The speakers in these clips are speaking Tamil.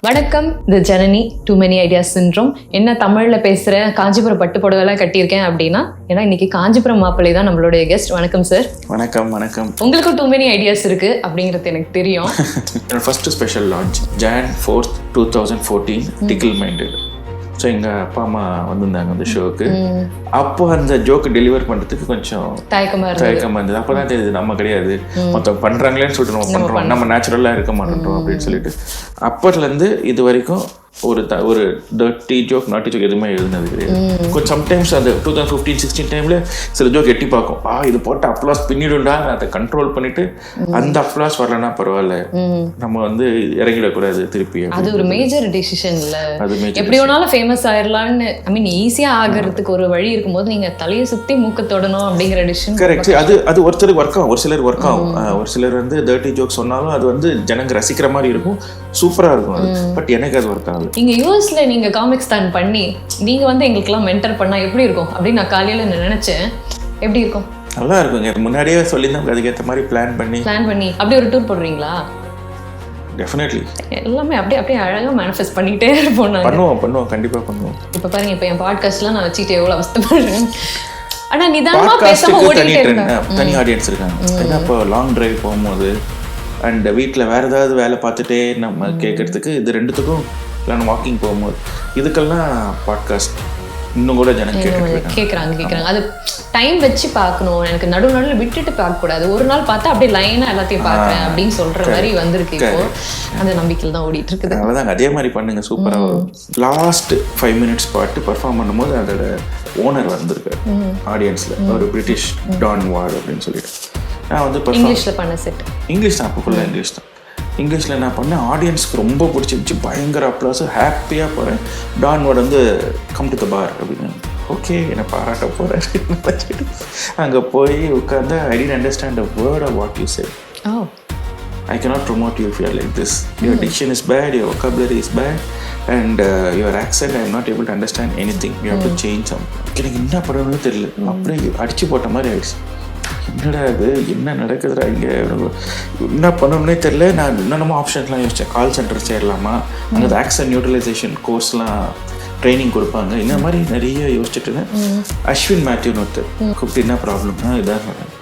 வணக்கம், இது Janani. Too many ideas syndrome. என்ன தமிழில் பேசுகிறேன், காஞ்சிபுரம் பட்டு புடவைலாம் கட்டியிருக்கேன் அப்படின்னா, ஏன்னா இன்னைக்கு காஞ்சிபுரம் மாப்பிள்ளை தான் நம்மளுடைய கெஸ்ட். வணக்கம் சார். வணக்கம். வணக்கம். உங்களுக்கும் டூ மெனி ஐடியாஸ் இருக்கு அப்படிங்கிறது எனக்கு தெரியும். First special launch Jan 4th 2014 டிக்கிள் minded. So எங்கள் அப்பா அம்மா வந்திருந்தாங்க அந்த ஷோக்கு. அப்போ அந்த ஜோக்கு டெலிவர் பண்ணுறதுக்கு கொஞ்சம் தயக்கமாக இருந்தது. அப்போ தான் தெரியுது நம்ம கிடையாது, மொத்தம் பண்ணுறாங்களேன்னு சொல்லிட்டு நம்ம பண்ணுறோம், நம்ம நேச்சுரலாக இருக்க மாட்டோம் அப்படின்னு சொல்லிட்டு. அப்போதுலேருந்து இது வரைக்கும் ஒரு டர்ட்டி ஜோக் நாட்டி ஜோக் எதுவுமே எழுதுனது கிடையாது. கொஞ்சம் சம்டைம்ஸ் அது 2015-16 டைமில் சில ஜோக் எட்டி பார்க்கும், இது போட்டு அப்ளாஸ் பின்னிடுண்டா, அதை கண்ட்ரோல் பண்ணிட்டு அந்த அப்ளாஸ் வரலன்னா பரவாயில்ல, நம்ம வந்து இறங்கிடக்கூடாது திருப்பி. அது ஒரு மேஜர் டிசிஷன் இல்லை, அது எப்படி வேணாலும் ஃபேமஸ் ஆயிடலான்னு. ஐ மீன் ஈஸியாக ஆகிறதுக்கு ஒரு வழி இருக்கும்போது நீங்கள் தலையை சுற்றி மூக்க தொடணும் அப்படிங்கிற டிசிஷன். கரெக்ட். அது ஒருத்தருக்கு ஒர்க் ஆகும், ஒரு சிலர் ஒர்க் ஆகும். ஒரு சிலர் வந்து டர்ட்டி ஜோக் சொன்னாலும் அது வந்து ஜனங்க ரசிக்கிற மாதிரி இருக்கும், சூப்பராக இருக்கும். பட் எனக்கு அது ஒர்க் ஆகும். நீங்க யூஎஸ்ல நீங்க காமிக்ஸ் தான் பண்ணி நீங்க வந்து எங்களுக்கெல்லாம் மென்டர் பண்ணா எப்படி இருக்கும் அப்படின்னு நான் காலையில நினைச்சேன். எப்படி இருக்கும்? நல்லா இருக்குங்க. முன்னாடியே சொல்லியிருந்தோம், அதுக்கேற்ற மாதிரி பிளான் பண்ணி அப்படி ஒரு டூர் போடுறீங்களா? டெஃபினெட்லி. எல்லாமே அப்படியே அழகா மேனிஃபெஸ்ட் பண்ணிட்டே இருப்போம். பண்ணுவோம் கண்டிப்பா பண்ணுவோம். இப்ப பாருங்க, இப்ப என் பாட்காஸ்ட்லாம் நான் வச்சுட்டு எவ்வளவு அவஸ்தைப்படுறேன். ஆனா நிதானமா பேசாம ஓடிட்டே இருந்தேன். தனி ஆடியன்ஸ் இருக்காங்க. ஏன்னா இப்போ லாங் டிரைவ் போகும்போது அண்ட் வீட்டில் வேற ஏதாவது வேலை பார்த்துட்டே நம்ம கேட்கறதுக்கு, இது ரெண்டுத்துக்கும் இல்லை வாக்கிங் போகும்போது இதுக்கெல்லாம் பாட்காஸ்ட் இன்னும் கூட ஜனம் கேட்குறாங்க. அது டைம் வச்சு பார்க்கணும். எனக்கு நடுவில் விட்டுட்டு பார்க்கக்கூடாது. ஒரு நாள் பார்த்தா அப்படியே லைனாக எல்லாத்தையும் பார்க்குறேன் அப்படின்னு சொல்கிற மாதிரி வந்திருக்கு. இப்போ அந்த நம்பிக்கையில் தான் ஓடிட்டு இருக்குது. அவ்வளோதாங்க, அதே மாதிரி பண்ணுங்க, சூப்பராக வரும். லாஸ்ட் 5 minutes பாட்டு பர்ஃபார்ம் பண்ணும்போது அதோட ஓனர் வந்திருக்காரு ஆடியன்ஸில், ஒரு பிரிட்டிஷ் டான் வார்டு அப்படின்னு சொல்லிட்டு. நான் வந்து இங்கிலீஷில் பண்ண செட். இங்கிலீஷ் தான், அப்போ ஃபுல்லாக இங்கிலீஷ் தான். இங்கிலீஷில் நான் பண்ணேன், ஆடியன்ஸ்க்கு ரொம்ப பிடிச்சிருந்துச்சு, பயங்கர அப்ளாஸ், ஹாப்பியாக போகிறேன். டான் வார்டு வந்து கம் டு த பார் அப்படின்னு, ஓகே என்னை பாராட்ட போகிறேன். அங்கே போய் உட்காந்து, I didn't understand a word of what you said. I cannot promote you if you are like this. Your diction is bad, your vocabulary is bad, and your accent, I am not able to understand anything. You have to change something. எனக்கு என்ன பண்ணணும்னு தெரியல, அப்படியே அடிச்சு போட்ட மாதிரி ஆயிடுச்சு. என்னடா இது, என்ன நடக்குதுடா இங்கே, என்ன பண்ணணும்னே தெரியல. நான் என்னென்னமோ ஆப்ஷன்ஸ்லாம் யோசித்தேன். கால் சென்டர் சேரலாமா, அங்கே ஆக்சன் நியூட்ரலைசேஷன் கோர்ஸ்லாம் ட்ரைனிங் கொடுப்பாங்க, இந்த மாதிரி நிறைய யோசிச்சுட்டு இருந்தேன். அஸ்வின் மேத்யூன்னு ஒருத்தர் கூப்பிட்டு, என்ன ப்ராப்ளம்னா இதான் சொன்னேன்.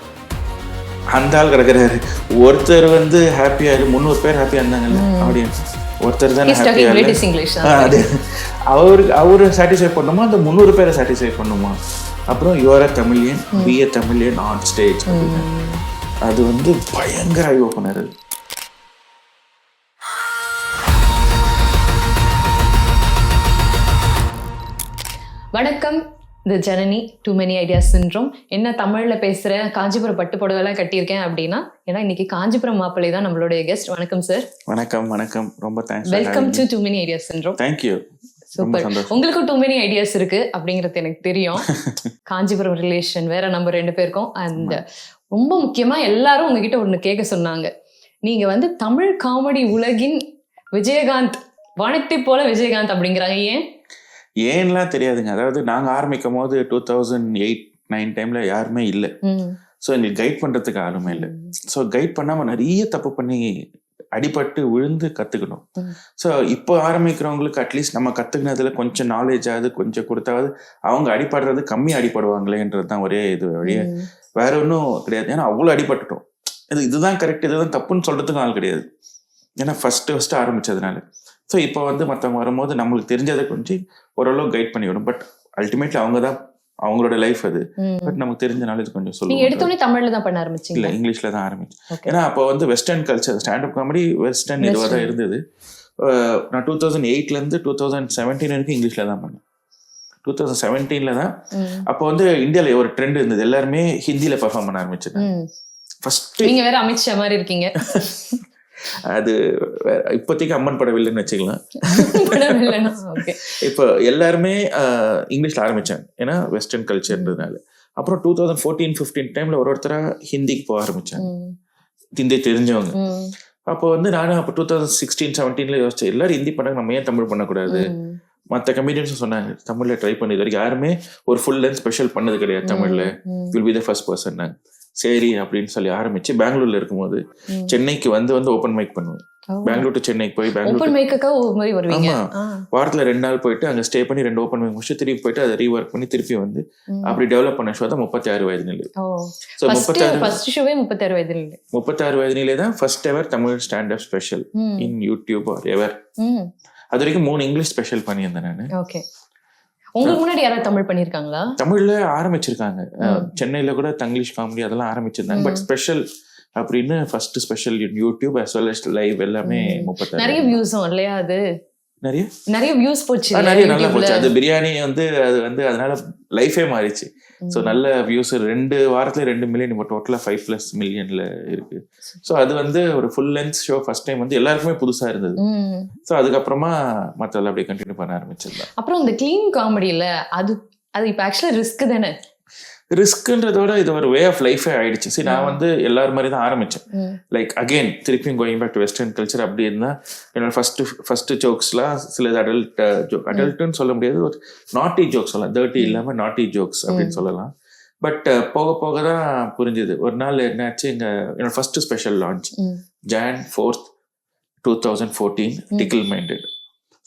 அந்த ஆள் கிடக்கிறாரு. ஒருத்தர் வந்து ஹாப்பியாக 300 பேர் ஹாப்பியாக இருந்தாங்கல்ல ஆடியன்ஸ், ஒருத்தர் தான் ஹாப்பியாக. அது அவரு சாட்டிஸ்ஃபை பண்ணுமா, அந்த 300 பேரை சாட்டிஸ்ஃபை பண்ணுமா? அப்புறம் you are a Tamilian, be a Tamilian on stage அப்படின்னு. அது வந்து பயங்கர ஐ ஓப்பனர். வணக்கம், இது Janani. Too many ideas syndrome. என்ன தமிழில் பேசுகிறேன், காஞ்சிபுரம் பட்டு புடவைலாம் கட்டியிருக்கேன் அப்படின்னா, ஏன்னா இன்னைக்கு காஞ்சிபுரம் மாப்பிள்ளை தான் நம்மளுடைய கெஸ்ட். வணக்கம் சார். வணக்கம். ரொம்ப thanks. Welcome to too many ideas syndrome. Thank you. Super. உங்களுக்கும் டூ மெனி ஐடியாஸ் இருக்கு அப்படிங்கிறது எனக்கு தெரியும். காஞ்சிபுரம் ரிலேஷன் வேற நம்ம 2 பேருக்கும். அண்ட் ரொம்ப முக்கியமா எல்லாரும் உங்ககிட்ட ஒண்ணு கேட்க சொன்னாங்க, நீங்க வந்து தமிழ் காமெடி உலகின் விஜயகாந்த், வானத்தை போல விஜயகாந்த் அப்படிங்கிறாங்க. ஏன்லாம் தெரியாதுங்க. அதாவது நாங்க ஆரம்பிக்கும் போது 2008-9 டைம்ல யாருமே இல்லை. ஸோ எங்களுக்கு கைட் பண்றதுக்கு ஆளுமே இல்லை. ஸோ கைட் பண்ணாம நிறைய தப்பு பண்ணி அடிபட்டு விழுந்து கற்றுக்கணும். ஸோ இப்போ ஆரம்பிக்கிறவங்களுக்கு அட்லீஸ்ட் நம்ம கற்றுக்கினதுல கொஞ்சம் நாலேஜ் ஆகுது, கொஞ்சம் கொடுத்தாவது அவங்க அடிபடுறது கம்மி அடிபடுவாங்களேன்றது தான் ஒரே இது வழியே, வேற ஒன்றும் கிடையாது. ஏன்னா அவ்வளோ அடிபட்டுட்டோம். இதுதான் கரெக்ட், இதுதான் தப்புன்னு சொல்றதுக்கும் ஆள் கிடையாது. ஏன்னா ஃபர்ஸ்ட் ஆரம்பிச்சதுனால. ஸோ இப்போ வந்து மற்றவங்க வரும்போது நம்மளுக்கு தெரிஞ்சதை கொஞ்சம் ஓரளவு கைட் பண்ணிவிடும். பட் அல்டிமேட்லி அவங்க தான், அவங்களோட லைஃப் அது. பட் நமக்கு தெரிஞ்ச நாலேஜ் கொஞ்சம் சொல்லுங்க. எடுத்தோடனே தமிழ்ல தான் பண்ண ஆரம்பிச்சீங்க? இல்லை, இங்கிலீஷ்ல தான் ஆரம்பிச்சேன். ஏன்னா அப்போ வந்து western culture, standup comedy western இதுவாக தான் இருந்தது. நான் 2008 2017 வரைக்கும் இங்கிலீஷ்ல தான் பண்ணேன். 2017 தான் அப்போ வந்து இந்தியாவில் ஒரு ட்ரெண்ட் இருந்தது, எல்லாருமே ஹிந்தியில பெர்ஃபார்ம் பண்ண ஆரம்பிச்சேன். ஃபர்ஸ்ட் நீங்க வேற அமித்ஷா மாதிரி இருக்கீங்க. அது இப்போதைக்கு அம்மன் படவில்லைன்னு வச்சுக்கலாம். இப்போ எல்லாருமே இங்கிலீஷ்ல ஆரம்பிச்சாங்க, ஏன்னா வெஸ்டர்ன் கல்ச்சர்ன்றதுனால. அப்புறம் 2014-15 டைம்ல ஒருத்தரா ஹிந்திக்கு போக ஆரம்பிச்சாங்க, ஹிந்தி தெரிஞ்சவங்க. அப்போ வந்து நானும் அப்போ 2016-17 யோசிச்சேன், எல்லாரும் ஹிந்தி பண்ணாங்க, நம்ம ஏன் தமிழ் பண்ணக்கூடாது? மற்ற கமெடியன்ஸும் சொன்னாங்க, தமிழ்ல ட்ரை பண்ணி இது வரைக்கும் யாருமே ஒரு ஃபுல் லென்த் ஸ்பெஷல் பண்ணது கிடையாது தமிழ்ல, will be the first person. சரி அப்படின்னு சொல்லி ஆரம்பிச்சு பெங்களூர்ல இருக்கும்போது சென்னைக்கு வந்து ஓப்பன் மைக் பண்ணுவேன். பெங்களூர் டு சென்னைக்கு போய் பெங்களூர் ஓப்பன் மைக்குக்கா ஒரு மாதிரி வருவீங்க? ஆமா வாரத்துல 2 நாள் போயிட்டு அங்க ஸ்டே பண்ணி 2 ஓப்பன் மைக் முடிச்சு திருப்பி போயிட்டு அதை ரீஒர்க் பண்ணி திருப்பி வந்து அப்படி டெவலப் பண்ண ஷோ தான் 36 வயது நிலை. ஸோ 36 வயது நிலை தான் first ever Tamil stand up special in YouTube or ever. அது வரைக்கும் 3 இங்கிலீஷ் ஸ்பெஷல் பண்ணியிருந்தேன் நான். ஓகே. உங்களுக்கு முன்னாடி யாராவது தமிழ் பண்ணிருக்காங்களா? தமிழ்ல ஆரம்பிச்சிருக்காங்க, சென்னையில கூட தங்கிலீஷ் காமெடி அதெல்லாம் ஆரம்பிச்சிருந்தாங்க. பட் ஸ்பெஷல் அப்படின்னு first special YouTube as well as live எல்லாமே 36. நிறைய வியூஸும் இல்லையா? அது நிறைய வியூஸ் போச்சு, நிறைய நல்லா போச்சு. அது பிரியாணி வந்து அது வந்து அதனால லைஃபே மாறிச்சு. ஸோ நல்ல வியூஸ் 2 வாரத்துல 2 மில்லியன், இப்போ டோட்டலா 5+ மில்லியன்ல இருக்கு. ஸோ அது வந்து ஒரு full length show first time வந்து எல்லாருக்குமே புதுசா இருந்தது. ஸோ அதுக்கப்புறமா மற்றெல்லாம் அப்படியே கண்டினியூ பண்ண ஆரம்பிச்சிருந்தேன். அப்புறம் இந்த கிளீன் காமெடியில அது இப்போ ஆக்சுவலா ரிஸ்க் தானே? ரிஸ்க்ன்றதோட இது ஒரு வே ஆஃப் லைஃபே ஆயிடுச்சு. சரி, நான் வந்து எல்லாரும் மாதிரி தான் ஆரம்பிச்சேன். லைக் அகெயின் திருப்பியும் going back to western culture. அப்படி இருந்தா என்னோட ஃபர்ஸ்ட் ஜோக்ஸ்லாம் சில அடல்ட்னு சொல்ல முடியாது, ஒரு நாட்டி ஜோக்ஸ் சொல்லலாம், 30 இல்லாம நாட்டி ஜோக்ஸ் அப்படின்னு சொல்லலாம். பட் போக போக தான் புரிஞ்சுது. ஒரு நாள் என்னாச்சு, என்னோட first special launch Jan 4th 2014 டிக்கிள் minded.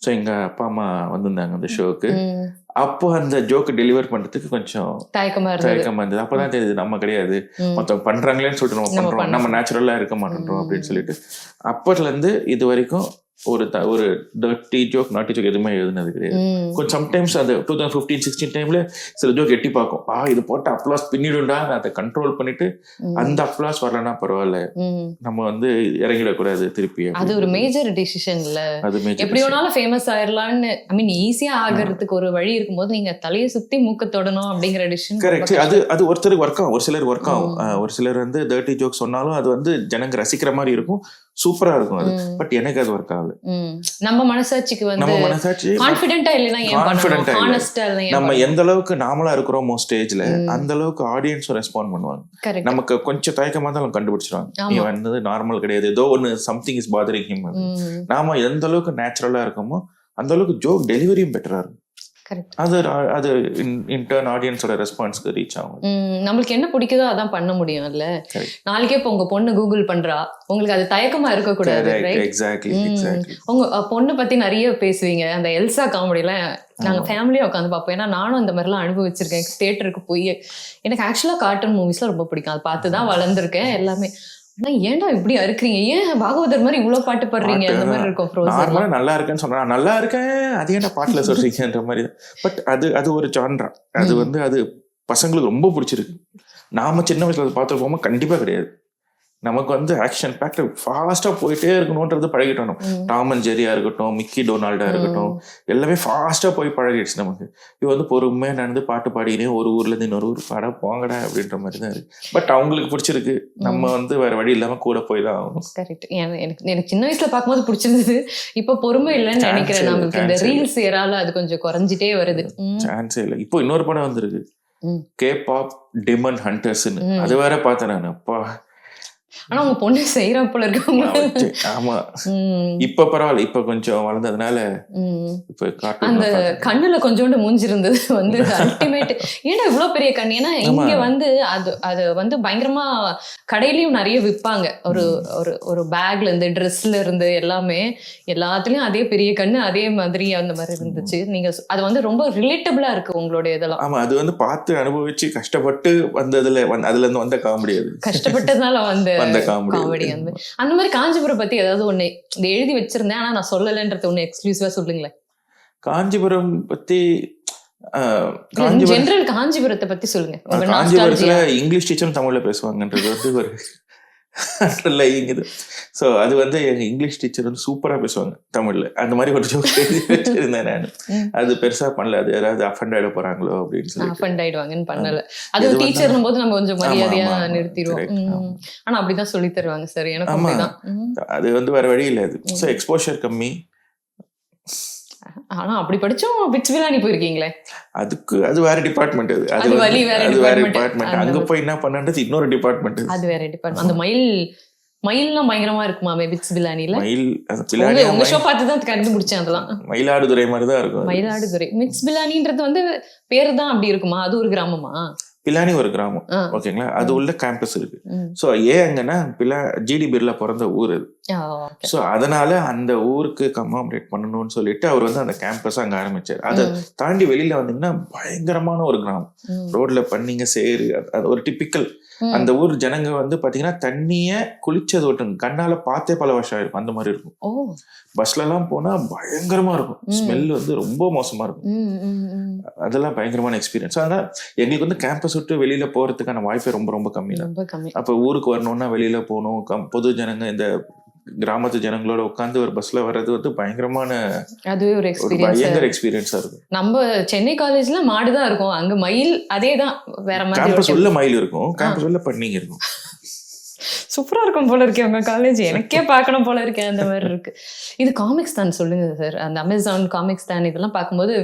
So எங்க அப்பா அம்மா வந்திருந்தாங்க அந்த ஷோக்கு. அப்போ அந்த ஜோக்கு டெலிவர் பண்றதுக்கு கொஞ்சம் தயக்கமா இருந்தது. அப்பதான் தெரியுது நம்ம கிடையாது, மொத்தம் பண்றாங்களேன்னு சொல்லிட்டு நம்ம பண்றோம், நம்ம நேச்சுரலா இருக்க மாட்டோம் அப்படின்னு சொல்லிட்டு. அப்பத்துல இருந்து இது வரைக்கும் ஒரு 30 ஜோக் நாட்டி ஜோக் எதுவுமே எழுதுனது கிடையாது. கொஞ்சம் சம்டைம்ஸ் அந்த 2015-16 டைம்ல சில ஜோக் எட்டி பார்க்கும், இது போட்டு அப்ளாஸ் பின்னிடும்டா, அதை கண்ட்ரோல் பண்ணிட்டு அந்த அப்ளாஸ் வரலன்னா பரவாயில்ல, நம்ம வந்து இறங்கிடக்கூடாது திருப்பி. அது ஒரு மேஜர் டிசிஷன் இல்ல. அது எப்படி வேணாலும் ஃபேமஸ் ஆயிரலாம்னு, ஐ மீன் ஈஸியா ஆகிறதுக்கு ஒரு வழி இருக்கும்போது நீங்க தலையை சுத்தி மூக்க தொடணும் அப்படிங்கிற டிசிஷன். கரெக்ட். அது ஒருத்தருக்கு ஒர்க் ஆகும், ஒரு சிலர் ஒர்க் ஆகும். ஒரு சிலர் வந்து 30 ஜோக் சொன்னாலும் அது வந்து ஜனங்க ரசிக்கிற மாதிரி இருக்கும், சூப்பரா இருக்கும் அது. பட் எனக்கு அது ஒர்க் ஆகல. நம்ம மனசாட்சிக்கு வந்து நம்ம மனசாட்சி கான்ஃபிடென்ட்டா இல்லனா நம்ம எந்த அளவுக்கு நாமளா இருக்கிறோமோ ஸ்டேஜ்ல அந்த அளவுக்கு ஆடியன்ஸ் ரெஸ்பாண்ட் பண்ணுவாங்க. நமக்கு கொஞ்சம் தயக்கமா தான் கண்டுபிடிச்சிருவாங்க, நீ வந்து நார்மல் கிடையாது, ஏதோ ஒன்னு சம்திங் இஸ் பாதரிங் ஹிம். நாம எந்த அளவுக்கு நேச்சுரலா இருக்கோமோ அந்த அளவுக்கு ஜோக் டெலிவரியும் பெட்டரா இருக்கும். அது இன்டர்ன் ஆடியன்ஸோட ரெஸ்பான்ஸ்க்கு ரீச் ஆகும். நம்மளுக்கு என்ன பிடிக்குதோ அதான் பண்ண முடியும் இல்ல. நாளைக்கே இப்போ உங்க பொண்ணு கூகுள் பண்றா, உங்களுக்கு அது தயக்கமா இருக்க கூடாது. எக்ஸாக்ட்லி. உங்க பொண்ணு பத்தி நிறைய பேசுவீங்க, அந்த எல்சா காமெடியில நாங்க ஃபேமிலியா உட்காந்து பார்ப்போம். ஏன்னா நானும் அந்த மாதிரிலாம் அனுபவிச்சிருக்கேன். தியேட்டருக்கு போய் எனக்கு ஆக்சுவலா கார்ட்டூன் மூவிஸ்லாம் ரொம்ப பிடிக்கும், அதை பார்த்துதான் வளர்ந்துருக்கேன் எல்லாமே. ஆனா ஏன்டா இப்படி இருக்கிறீங்க, ஏன் பாகவதர் மாதிரி இவ்வளவு பாட்டு பாடுறீங்க அந்த மாதிரி இருக்கும். நார்மலா நல்லா இருக்கேன்னு சொன்னா நல்லா இருக்கேன், அது ஏன்டா பாட்டுல சொல்றீங்கன்ற மாதிரி. பட் அது ஒரு ஜான்ரா, அது வந்து அது பசங்களுக்கு ரொம்ப பிடிச்சிருக்கு. நாம சின்ன வயசுல அதை பார்த்து போகும்போது கண்டிப்பா கிடையாது. நமக்கு வந்து ஆக்ஷன் பேக்ட் ஃபாஸ்டா போயிட்டே இருக்கணும்ன்றது பழகிட்டோம். டாம் அண்ட் ஜெரியா இருக்கட்டும், மிக்கி டொனால்டா இருக்கட்டும், எல்லாமே ஃபாஸ்டா போய் பழகிடுச்சு நமக்கு. இது வந்து பொறுமையா நடந்து பாட்டு பாடினே ஒரு ஊர்ல இருந்து இன்னொரு ஊர் பாட போங்கடா அப்படின்ற மாதிரி தான் இருக்கு. பட் அவங்களுக்கு பிடிச்சிருக்கு, நம்ம வந்து வேற வழி இல்லாம கூட போய் தான் ஆகணும். கரெக்ட். எனக்கு சின்ன வயசுல பார்க்கும்போது பிடிச்சிருந்தது, இப்ப பொறுமை இல்லைன்னு நினைக்கிறேன். நமக்கு இந்த ரீல்ஸ் ஏறால அது கொஞ்சம் குறைஞ்சிட்டே வருது. சான்ஸே இல்லை. இப்போ இன்னொரு படம் வந்திருக்கு, K-pop Demon Huntersன்னு, அது வேற பார்த்தேன் நான். அப்பா, ஆனா உங்க பொண்ணு செய்யறா போல இருக்காங்க. ஆமா, இப்ப பரவாயில்ல, இப்ப கொஞ்சம் வளர்ந்ததுனால இப்ப அந்த கண்ணுல கொஞ்சோண்டு மூஞ்சிருந்தது வந்து அல்டிமேட். ஏன்னா இவ்வளவு பெரிய கண், ஏன்னா இங்க வந்து அது வந்து பயங்கரமா கடையிலயும் நிறைய விற்பாங்க. ஒரு பேக்ல இருந்து ட்ரெஸ்ல இருந்து எல்லாமே எல்லாத்துலயும் அதே பெரிய கண்ணு அதே மாதிரி அந்த மாதிரி இருந்துச்சு. நீங்க அது வந்து ரொம்ப ரிலேட்டபிளா இருக்கு உங்களோட இதெல்லாம். ஆமா, அது வந்து பார்த்து அனுபவிச்சு கஷ்டப்பட்டு வந்ததுல அதுல இருந்து வந்த காமெடி, அது கஷ்டப்பட்டதுனால வந்து காமெடி. அந்த மாதிரி காஞ்சிபுரம் பத்தி ஏதாவது ஒண்ணு எழுதி வச்சிருந்தேன், ஆனா நான் சொல்லலன்றது ஒண்ணு எக்ஸ்க்ளூசிவா சொல்லுங்களேன். காஞ்சிபுரம் பத்தி ஜெனரல் காஞ்சிபுரத்தை பத்தி சொல்லுங்க. காஞ்சிபுரத்துல இங்கிலீஷ் டீச்சரும் தமிழ்ல பேசுவாங்கன்றது வந்து ஒரு இது. ஸோ அது வந்து எங்க இங்கிலீஷ் டீச்சர் வந்து சூப்பரா பேசுவாங்க தமிழ்ல. அந்த மாதிரி ஒரு ஜோக் வச்சிருந்தேன் நான். அது பெருசா பண்ணல, அது யாராவது அஃபண்ட் ஆயிட போறாங்களோ அப்படின்னு சொல்லி அஃபண்ட் ஆயிடுவாங்கன்னு பண்ணல. அது டீச்சர் போது நம்ம கொஞ்சம் மரியாதையா நிறுத்திடுவோம். ஆனா அப்படிதான் சொல்லி தருவாங்க சார் எனக்கு. அப்படிதான், அது வந்து வேற வழி இல்லை. அது ஸோ எக்ஸ்போஷர் கம்மி. ஆனா அப்படி படிச்சோம் பிட்ச் விலானி போயிருக்கீங்களே, அது வேற டிபார்ட்மெண்ட். அது வேற டிபார்ட்மெண்ட். அங்க போய் என்ன பண்ணன்றது இன்னொரு டிபார்ட்மெண்ட். அது வேற டிபார்ட்மெண்ட். அந்த மயில்லாம் பயங்கரமா இருக்குமாமே விட்ஸ் பிலானில. மயில் பிலானியா உங்க ஷோ பார்த்து தான் கண்டுபிடிச்சேன் அதெல்லாம். மயிலாடுதுறை மாதிரி தான் இருக்கும். மயிலாடுதுறை மிட்ஸ் பிலானின்றது வந்து பேரு தான் அப்படி இருக்குமா? அது ஒரு கிராமமா? பிலானி ஒரு கிராமம், ஓகேங்களா. அது உள்ள கேம்பஸ் இருக்கு. ஸோ ஏங்கன்னா ஜிடி பிர்லா பிறந்த ஊர் அது. ஸோ அதனால அந்த ஊருக்கு கமாமரேட் பண்ணணும்னு சொல்லிட்டு அவர் வந்து அந்த கேம்பஸ் அங்கே ஆரம்பிச்சார். அதை தாண்டி வெளியில வந்தீங்கன்னா பயங்கரமான ஒரு கிராமம். ரோட்ல பண்ணீங்க சேரு, அது ஒரு டிப்பிக்கல். அந்த ஊர் ஜனங்க வந்து பாத்தீங்கன்னா தண்ணிய குளிச்சது ஒட்டு கண்ணால பார்த்தே பல வருஷம் இருக்கும். அந்த மாதிரி இருக்கும். பஸ்ல எல்லாம் போனா பயங்கரமா இருக்கும். ஸ்மெல் வந்து ரொம்ப மோசமா இருக்கும். அதெல்லாம் பயங்கரமான எக்ஸ்பீரியன்ஸ். அதனால எங்களுக்கு வந்து கேம்பஸ் விட்டு வெளியில போறதுக்கான வாய்ப்பே ரொம்ப ரொம்ப கம்மி தான். அப்ப ஊருக்கு வரணும்னா வெளியில போகணும். பொது ஜனங்க இந்த கிராமத்து ஜனங்களோட உட்காந்து ஒரு பஸ்ல வர்றது வந்து பயங்கரமான பயங்கர எக்ஸ்பீரியன்ஸா இருக்கும். நம்ம சென்னை காலேஜ்ல மாடுதான் இருக்கும், அங்க மயில் அதேதான் வேற மாதிரி. கேம்பஸ் உள்ள மயில் இருக்கும், கேம்பஸ் உள்ள பண்ணிங்க இருக்கும். சூப்பரா இருக்கும் போல இருக்கேன் உங்க காலேஜ், எனக்கே பார்க்கணும் போல இருக்கேன். அந்த மாதிரி இருக்கு. இது காமிக்ஸ் தான் சொல்லுங்க சார், அந்த அமேசான் காமிக்ஸ் தான் இதெல்லாம் பார்க்கும்போது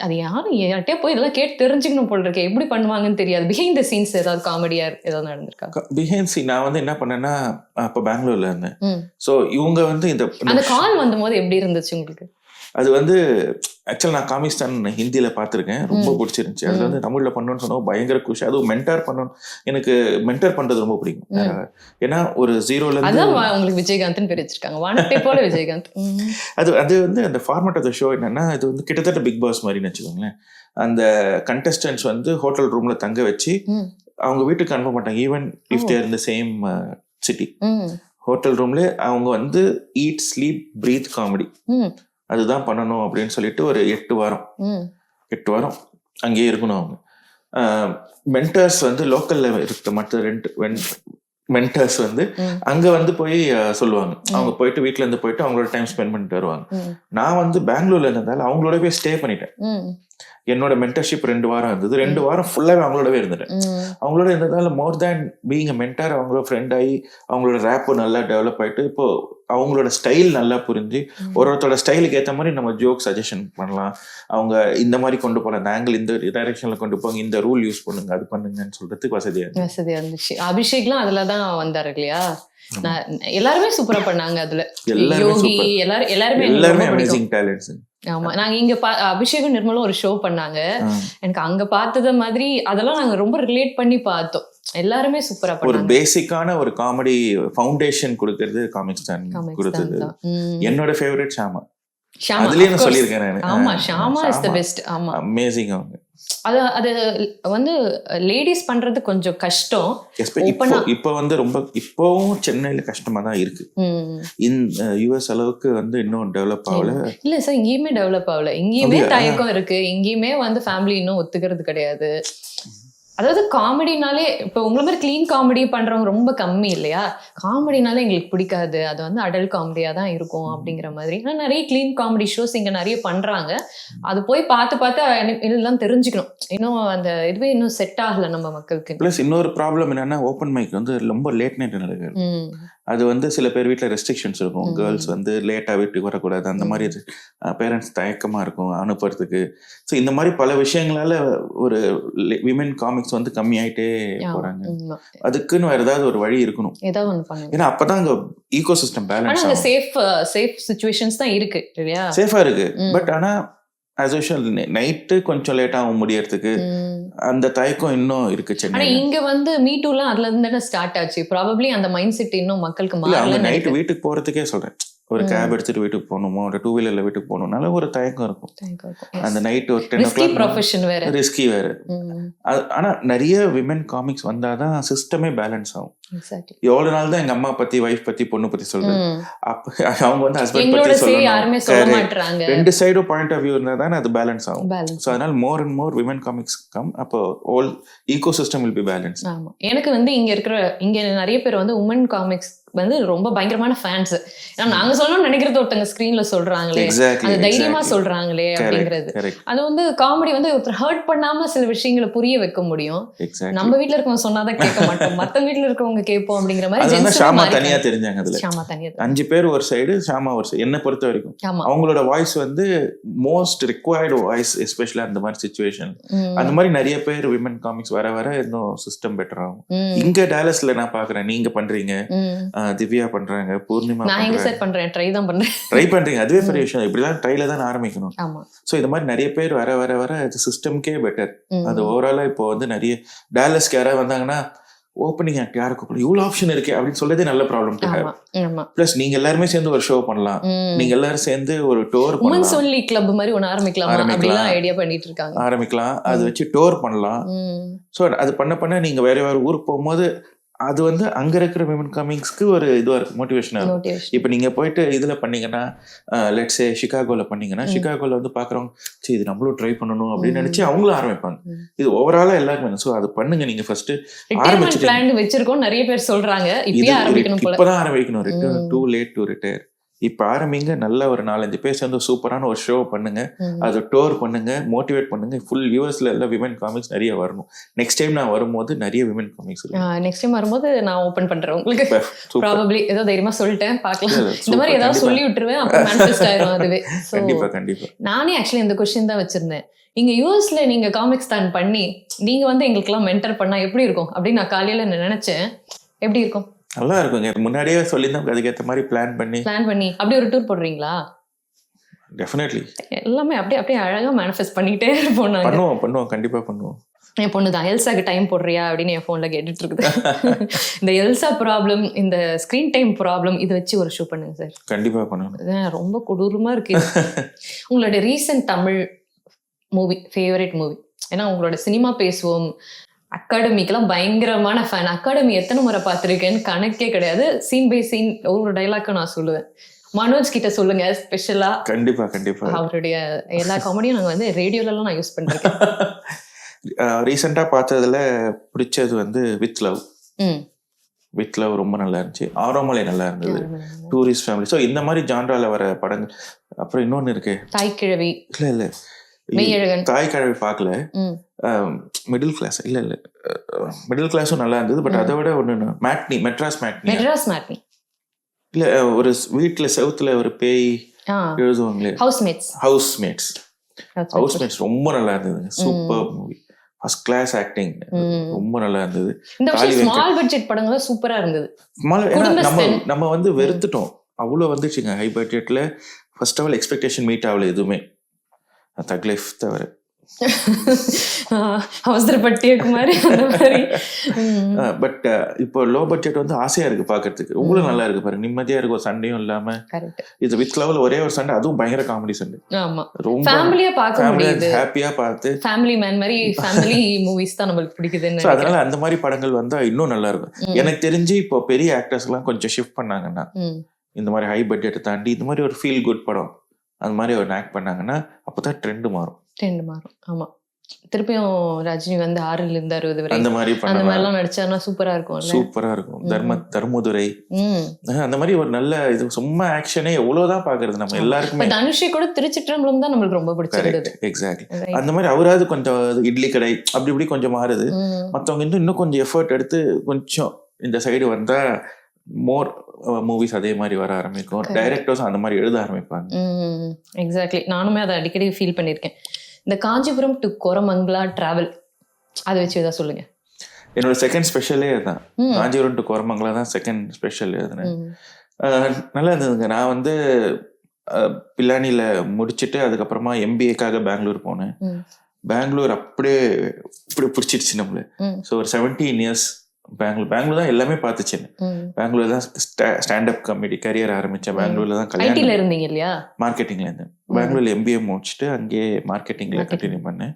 அது யாரும் யார்கிட்டயே போய் இதெல்லாம் கேட்டு தெரிஞ்சுக்கணும் போல இருக்கேன். எப்படி பண்ணுவாங்கன்னு தெரியாது. பிஹைண்ட் த சீன்ஸ் ஏதாவது காமெடியா ஏதாவது நடந்திருக்கா? பிஹைண்ட் சீன் நான் வந்து என்ன பண்ணேன்னா, அப்ப பெங்களூர்ல இருந்தேன். சோ இவங்க வந்து அந்த கால் வந்த போது எப்படி இருந்துச்சு உங்களுக்கு? அது வந்து ஆக்சுவலா நான் காமிக்ஸ்தான் ஹிந்தியில பார்த்துருக்கேன், ரொம்ப பிடிச்சிருந்துச்சு. அது வந்து தமிழ்ல பண்ணணும்னு சொன்னா பயங்கர குஷி. அதுவும் மென்டார் பண்ணணும், எனக்கு மென்டார் பண்றது ரொம்ப பிடிக்கும். ஏன்னா ஒரு ஜீரோல இருந்து உங்களுக்கு விஜயகாந்த் பேர் வச்சிருக்காங்க, வானத்தை போல விஜயகாந்த். அது வந்து அந்த ஃபார்மேட் ஆஃப் த ஷோ என்னன்னா, இது வந்து கிட்டத்தட்ட பிக் பாஸ் மாதிரின்னு வச்சுக்கோங்களேன். அந்த கண்டஸ்டன்ஸ் வந்து ஹோட்டல் ரூம்ல தங்க வச்சு அவங்க வீட்டுக்கு அனுப்ப மாட்டாங்க, even if there in the same city. Hotel ரூம்ல அவங்க வந்து ஈட் ஸ்லீப் பிரீத் காமெடி அதுதான் பண்ணணும் அப்படின்னு சொல்லிட்டு ஒரு 8 வாரம் அங்கேயே இருக்கணும். அவங்க மென்டர்ஸ் வந்து லோக்கல்ல இருக்க மற்ற 2 மென்டர்ஸ் வந்து அங்க வந்து போய் சொல்லுவாங்க. அவங்க போயிட்டு வீட்டுல இருந்து போயிட்டு அவங்களோட டைம் ஸ்பெண்ட் பண்ணிட்டு வருவாங்க. நான் வந்து பெங்களூர்ல இருந்ததால அவங்களோட போய் ஸ்டே பண்ணிட்டேன். என்னோட மென்டர்ஷிப் 2 வாரம் இருந்தது. 2 வாரம் ஃபுல்லாவே அவங்களோடவே இருந்துட்டேன். அவங்களோட இருந்ததால மோர் தேன் பீயிங் அ மென்டார் அவங்களோட ஃப்ரெண்ட் ஆகி அவங்களோட ரேப் நல்லா டெவலப் ஆயிட்டு இப்போ அவங்களோட ஸ்டைல் நல்லா புரிஞ்சு ஒருத்தரோட ஸ்டைலுக்கு ஏற்ற மாதிரி நம்ம ஜோக் சஜஷன் பண்ணலாம். அவங்க இந்த மாதிரி கொண்டு போகலாம், இந்த ஆங்கிள் இந்த டைரக்ஷன்ல கொண்டு போங்க, இந்த ரூல் யூஸ் பண்ணுங்க, அது பண்ணுங்கன்னு சொல்றதுக்கு வசதியா இருந்துச்சு. அபிஷேக்லாம் அதுலதான் வந்தாரு இல்லையா? எல்லாருமே சூப்பரா பண்ணாங்க. அதுல யோகி எல்லாருமே அமேசிங் டேலண்ட்ஸ். ஆமா, நாங்க இங்க அபிஷேகம் நிர்மலும் ஒரு ஷோ பண்ணாங்க. எனக்கு அங்க பார்த்தது மாதிரி அதெல்லாம் நாங்க ரொம்ப ரிலேட் பண்ணி பார்த்தோம். எல்லாருமே சூப்பரா பண்ணாங்க. ஒரு பேசிக்கான ஒரு காமெடி ஃபவுண்டேஷன் கொடுக்கிறது காமிக்ஸ் தான் கொடுத்தது. என்னோட ஃபேவரட் ஷாமா. அதுலயே நான் சொல்லியிருக்கேன் நான். ஆமா, ஷாமா இஸ் தி பெஸ்ட். ஆமா, அமேசிங். அவங்க அது வந்து லேடிஸ் பண்றது கொஞ்சம் கஷ்டம். இப்ப வந்து ரொம்ப இப்பவும் சென்னையில கஷ்டமா தான் இருக்கு. இந்த யுஎஸ் அளவுக்கு வந்து இன்னும் டெவலப் ஆகல. இல்ல சார், இங்கேயுமே டெவலப் ஆகல. இங்கேயுமே தயக்கம் இருக்கு. இங்கேயுமே வந்து ஃபேமிலி இன்னும் ஒத்துக்கிறது கிடையாது. அதாவது காமெடினாலே இப்போ உங்களை மாதிரி கிளீன் காமெடி பண்றவங்க ரொம்ப கம்மி இல்லையா? காமெடினாலே எங்களுக்கு பிடிக்காது, அது வந்து அடல்ட் காமெடியா தான் இருக்கும் அப்படிங்கிற மாதிரி. ஆனால் நிறைய கிளீன் காமெடி ஷோஸ் இங்க நிறைய பண்றாங்க. அது போய் பார்த்து இதெல்லாம் தெரிஞ்சுக்கணும். இன்னும் அந்த இதுவே இன்னும் செட் ஆகல நம்ம மக்களுக்கு. பிளஸ் இன்னொரு ப்ராப்ளம் என்னன்னா, ஓப்பன் மைக் வந்து ரொம்ப லேட் நைட் நடக்குது. அது வந்து சில பேர் வீட்டில் ரெஸ்ட்ரிக்ஷன்ஸ் இருக்கும். கேர்ள்ஸ் வந்து லேட்டாக வீட்டுக்கு வரக்கூடாது, அந்த மாதிரி பேரண்ட்ஸ் தயக்கமாக இருக்கும் அனுப்புறதுக்கு. ஸோ இந்த மாதிரி பல விஷயங்களால ஒரு விமென் காமிக்ஸ் வந்து கம்மியாயிட்டே போறாங்க. அதுக்குன்னு வேற ஏதாவது ஒரு வழி இருக்கணும். ஏன்னா அப்பதான் அங்க ஈகோ சிஸ்டம் பேலன்ஸ் ஆகும். சேஃப் சிச்சுவேஷன்ஸ் தான் இருக்கு இல்லையா? சேஃபா இருக்கு. பட் ஆனா as usual நைட்டு கொஞ்சம் லேட்டா ஆகும் முடியறதுக்கு. அந்த தயக்கம் இன்னும் இருக்கு சென்னை. இங்க வந்து மீட்டூலாம் அதுல இருந்து ஸ்டார்ட் ஆச்சு. ப்ராபப்லி அந்த மைண்ட் செட் இன்னும் மக்களுக்கு மாறல. நைட்டு வீட்டுக்கு போறதுக்கே சொல்றேன், ஒரு கேப் எடுத்துட்டு வீட்டுக்கு போகணுமோ, ஒரு 2 வீலர்ல வீட்டுக்கு போகணும்னால ஒரு தயக்கம் இருக்கும். அந்த நைட் ஒரு 10 o'clock ரிஸ்கி வேற. ஆனா நிறைய விமென் காமிக்ஸ் வந்தாதான் சிஸ்டமே பேலன்ஸ் ஆகும். எவ்வளவு நாள் தான் எங்க அம்மா பத்தி, வைஃப் பத்தி, பொண்ணு பத்தி சொல்றேன். அவங்க வந்து ஹஸ்பண்ட் பத்தி சொல்லணும். 2 சைடும் பாயிண்ட் ஆஃப் வியூ இருந்தா தானே அது பேலன்ஸ் ஆகும். சோ அதனால more and more women comics come. அப்போ all ecosystem will be balance. எனக்கு வந்து இங்க நிறைய பேர் வந்து உமன் காமிக்ஸ் வந்து ரொம்ப பயங்கரமான ஃபேன்ஸ். ஏன்னா நாங்க சொல்லணும்னு நினைக்கிறது ஒருத்தங்க ஸ்கிரீன்ல சொல்றாங்களே, அது தைரியமா சொல்றாங்களே அப்படிங்கிறது. அது வந்து காமெடி வந்து ஒருத்தர் ஹர்ட் பண்ணாம சில விஷயங்களை புரிய வைக்க முடியும். நம்ம வீட்டுல இருக்கவங்க சொன்னாதான் கேட்க மாட்டோம், மத்த வீட்டுல இருக்கவங்க கேட்போம் அப்படிங்கிற மாதிரி. ஷாமா தனியா தெரிஞ்சாங்க அதுல. ஷாமா தனியா 5 பேர் ஒரு சைடு, ஷாமா ஒரு சைடு. என்ன பொறுத்த வரைக்கும் அவங்களோட வாய்ஸ் வந்து மோஸ்ட் ரிக்வயர்டு வாய்ஸ், எஸ்பெஷலி அந்த மாதிரி சிச்சுவேஷன். அந்த மாதிரி நிறைய பேர் விமன் காமிக்ஸ் வர வர இன்னும் சிஸ்டம் பெட்டர் ஆகும். இங்க டாலஸ்ல நான் பாக்குறேன், நீங்க பண்றீங்க, திவ்யா பண்றாங்க, பூர்ணிமா பண்றேன், ட்ரை பண்றீங்க. அதுவே பெரிய விஷயம். இப்படிதான் ட்ரைல தான் ஆரம்பிக்கணும். சோ இந்த மாதிரி நிறைய பேர் வர வர வர சிஸ்டம்கே பெட்டர். அது ஓவராலா இப்போ வந்து நிறைய டாலஸ்க்கு யாராவது வந்தாங்கன்னா ஓப்பனிங் ஆக்ட் யாருக்கு கூப்பிடலாம், இவ்வளவு ஆப்ஷன் இருக்கு அப்படின்னு சொல்றதே நல்ல ப்ராப்ளம் டு ஹேவ். பிளஸ் நீங்க எல்லாருமே சேர்ந்து ஒரு ஷோ பண்ணலாம், நீங்க எல்லாரும் சேர்ந்து ஒரு டோர் பண்ணலாம், சொல்லி கிளப் மாதிரி ஒன்னு ஆரம்பிக்கலாம். அது வச்சு டோர் பண்ணலாம். சோ அது பண்ண பண்ண நீங்க வேற வேற ஊருக்கு போகும்போது அது வந்து அங்க இருக்கிற விமன் காமிக்ஸ்க்கு ஒரு இதுவா இருக்கு, மோட்டிவேஷனா இருக்கு. இப்ப நீங்க போயிட்டு இதுல பண்ணீங்கன்னா, லெட்ஸ் சே சிகாகோல பண்ணீங்கன்னா, சிகாகோல வந்து பாக்குறவங்க சரி இது நம்மளும் ட்ரை பண்ணணும் அப்படின்னு நினைச்சு அவங்களும் ஆரம்பிப்பாங்க. இது ஓவராலா எல்லாருமே. சோ அது பண்ணுங்க. நீங்க ஃபர்ஸ்ட் ஆரம்பிச்சு வச்சிருக்கோம், நிறைய பேர் சொல்றாங்க இப்பதான் ஆரம்பிக்கணும். Return too late to retire. இப்ப ஆரம்பிங்க. நல்ல ஒரு 4-5 பேர் சேர்ந்து சூப்பரான ஒரு ஷோ பண்ணுங்க, அது டோர் பண்ணுங்க, மோட்டிவேட் பண்ணுங்க. ஃபுல் யூஎஸ்ல எல்லாம் விமன் காமிக்ஸ் நிறைய வரணும். நெக்ஸ்ட் டைம் நான் வரும்போது நிறைய விமன் காமிக்ஸ் நெக்ஸ்ட் டைம் வரும்போது நான் ஓபன் பண்றேன் உங்களுக்கு. ப்ராபபிலி ஏதோ தைரியமா சொல்லிட்டேன், பார்க்கலாம். இந்த மாதிரி ஏதாவது சொல்லி விட்டுருவேன், அப்புறம் மேனிஃபெஸ்ட் ஆயிரும் அதுவே. கண்டிப்பா. நானே ஆக்சுவலி இந்த क्वेश्चन தான் வச்சிருந்தேன். நீங்க யூஎஸ்ல நீங்க காமிக்ஸ் தான் பண்ணி நீங்க வந்து எங்களுக்கு எல்லாம் மென்டர் பண்ணா எப்படி இருக்கும் அப்படின்னு நான் காலையில நினைச்சேன். எப்படி இருக்கும்? நல்லா இருக்குங்க. முன்னாடியே சொல்லியிருந்தோம், அதுக்கேற்ற மாதிரி பிளான் பண்ணி அப்படி ஒரு டூர் போடுறீங்களா? டெஃபினெட்லி. எல்லாமே அப்படியே அழகா மேனிஃபெஸ்ட் பண்ணிட்டே இருப்போம். பண்ணுவோம் கண்டிப்பா பண்ணுவோம். என் பொண்ணு தான் எல்சாக்கு டைம் போடுறியா அப்படின்னு என் போன்ல கேட்டுட்டு இருக்குது. இந்த எல்சா ப்ராப்ளம், இந்த ஸ்கிரீன் டைம் ப்ராப்ளம், இதை வச்சு ஒரு ஷோ பண்ணுங்க சார். கண்டிப்பா பண்ணுவோம். ரொம்ப கொடூரமா இருக்கு. உங்களோட recent Tamil movie, favourite movie? ஏன்னா உங்களோட சினிமா பேசுவோம் அகாடமிக்கெல்லாம் பயங்கரமான ஃபேன். அகாடமி எத்தனை முறை பார்த்துருக்கேன்னு கணக்கே கிடையாது. சீன் பை சீன் ஒவ்வொரு டைலாக்கும் நான் சொல்லுவேன். மனோஜ் கிட்ட சொல்லுங்க ஸ்பெஷலா. கண்டிப்பா அவருடைய எல்லா காமெடியும் நாங்க வந்து ரேடியோலாம் நான் யூஸ் பண்றேன். ரீசெண்டா பார்த்ததுல பிடிச்சது வந்து வித் லவ் ரொம்ப நல்லா இருந்துச்சு. ஆரோமலை நல்லா இருந்தது. Tourist family. ஸோ இந்த மாதிரி ஜான்ரால வர படங்கள். அப்புறம் இன்னொன்னு இருக்கு, தாய்க்கிழவி. இல்ல தாய்க்கிழவி பார்க்கல. மிடில் கிளாஸ் இல்ல மிடில் கிளாஸும் நல்லா இருந்தது. பட் அதை விட ஒண்ணு மெட்ராஸ் மேட்னி இல்ல, ஒரு வீட்டுல செவுத்துல ஒரு பேய் எழுதுவாங்களே, ஹவுஸ்மேட்ஸ் ரொம்ப நல்லா இருந்ததுங்க. Super movie, first class acting, ரொம்ப நல்லா இருந்தது. ஸ்மால் பட்ஜெட் படங்கள் சூப்பரா இருந்தது. நம்ம வந்து வெறுத்துட்டோம், அவ்வளவு வந்துச்சுங்க ஹை பட்ஜெட்ல. First of all expectation meet ஆகல எதுவுமே, தக் லைஃப் தவிர. பட் இப்போ லோ பட்ஜெட் வந்து ஆசையா இருக்கு பாக்குறதுக்கு. உங்களுக்கு நல்லா இருக்கு பாருங்க, நிம்மதியா இருக்கு, சண்டையும் இல்லாம. இது வித் லவ்ல ஒரே ஒரு சண்டை, அதுவும் பயங்கர காமெடி சண்டை. ரொம்ப ஹாப்பியா பார்த்து ஃபேமிலி மேன் மாதிரி ஃபேமிலி மூவிஸ் தான் நமக்கு பிடிக்குது. அதனால அந்த மாதிரி படங்கள் வந்தா இன்னும் நல்லா இருக்கும். எனக்கு தெரிஞ்சு இப்போ பெரிய ஆக்டர்ஸ் எல்லாம் கொஞ்சம் ஷிஃப்ட் பண்ணாங்கன்னா, இந்த மாதிரி ஹை பட்ஜெட் தாண்டி இந்த மாதிரி ஒரு ஃபீல் குட் படம் அந்த மாதிரி ஒரு ஆக்ட் பண்ணாங்கன்னா அப்பதான் ட்ரெண்ட் மாறும். ஆமா, திருப்பியும் ரஜினி வந்து 6ல இருந்து 60 வரை அந்த மாதிரிலாம் நடிச்சாருன்னா சூப்பரா இருக்கும். தர்மதுரை அந்த மாதிரி ஒரு நல்ல இது, சும்மா ஆக்ஷனே எவ்வளவுதான் பாக்குறது நம்ம எல்லாருக்குமே. தனுஷி கூட திருச்சிற்றம்பலம் தான் நம்மளுக்கு ரொம்ப பிடிச்சிருந்தது. எக்ஸாக்ட்லி. அந்த மாதிரி அவராது கொஞ்சம் இட்லி கடை அப்படி இப்படி கொஞ்சம் மாறுது. மத்தவங்க இன்னும் கொஞ்சம் எஃபர்ட் எடுத்து கொஞ்சம் இந்த சைடு வந்தா மோர் மூவிஸ் அதே மாதிரி வர ஆரம்பிக்கும். டைரக்டர்ஸ் அந்த மாதிரி எழுத ஆரம்பிப்பாங்க. எக்ஸாக்ட்லி. நானுமே அதை அடிக்கடி ஃபீல் பண்ணியிருக்கேன். இந்த காஞ்சிபுரம் டு கோரமங்கலா டிராவல், அதை வச்சு ஏதாவது சொல்லுங்க. என்னோட செகண்ட் ஸ்பெஷலே அதுதான். காஞ்சிபுரம் டு கோரமங்கலா தான் செகண்ட் ஸ்பெஷல் எழுதுனேன். நல்லா இருந்ததுங்க. நான் வந்து பில்லானியில முடிச்சுட்டு அதுக்கப்புறமா MBAக்காக பெங்களூர் போனேன். பெங்களூர் அப்படியே இப்படி பிடிச்சிருச்சு நம்மள. ஸோ ஒரு 17 years பெங்களூர் தான் எல்லாமே பார்த்துச்சு. பெங்களூர் தான் ஸ்டாண்டப் காமெடி கரியர் ஆரம்பிச்சேன். பெங்களூர்ல தான் கல்யாணம் இருந்தீங்க இல்லையா, மார்க்கெட்டிங்ல இருந்தேன். பெங்களூர்ல MBA முடிச்சுட்டு அங்கேயே மார்க்கெட்டிங்ல கண்டினியூ பண்ணேன்.